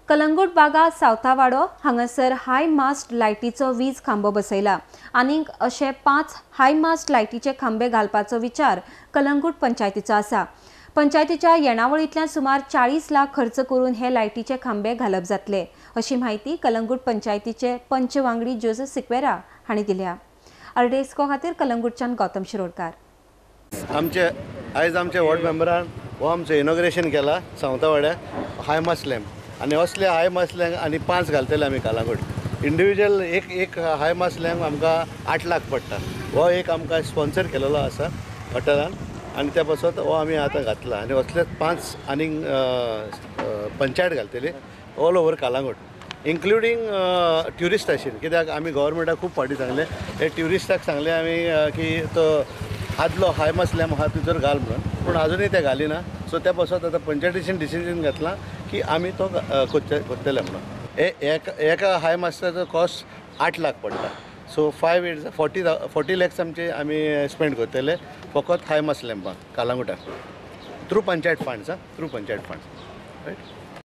कलंगूट बागा सावथावाडो हांगासर हाय मास्ट लायटीचो वीज खांबो बसयला आनीक अशे 5 हाय मास्ट लायटीचे खांबे घालपाचो विचार कलंगूट पंचायतीचो आसा। पंचायतीच्या येणावळींतल्यान सुमार 40 लाख खर्च करून हे लायटीचे खांबे घालप जातले, अशी माहिती कलंगूट पंचायतीचे पंच वांगडी जोसेफ सिक्वेरा हांणी दिल्या। अर्डेस्को खातीर कलंगूटच्यान गौतम शिरोडकार। आमचे वॉर्ड मेंबरान हो आमचें इनॉग्रेशन केला सावंतवाड्या हाय मास्ट लॅम्प आनी असले हाय मास्ट लॅम्प आनी 5 घालतले आमी कलंगूट। इंडिविज्युअल एक हाय मास्ट लॅम्प आमकां 8 लाख पडटा। हो एक आमकां स्पॉन्सर केलेलो आसा हॉटेलान आनी त्या पासत हो आमी आतां घातला आनी असले 5 आनीक पंचायत घालतली all over Calangute including tourist आशिल्ले, कित्याक आमी गव्हर्मेंटाक खूब फावटी सांगले हे ट्युरिस्टाक सांगले आमी की तो आदलो हाय मास्ट लॅम्प आहा भितर घाल म्हणून, पूण अजुनूय ते घालिना। सो त्या पासत आतां पंचायतीन डिसिजन घेतला की आमी तो करतले म्हणून। एका हाय मास्टाचो कॉस्ट 8 लाख पडटा। सो 5 इयर्स 40 लॅक्स आमचे आमी स्पेंड करतले फकत हाय मास्ट लॅम्पाक कलंगूटाक थ्रू पंचायत फंड्स रायट।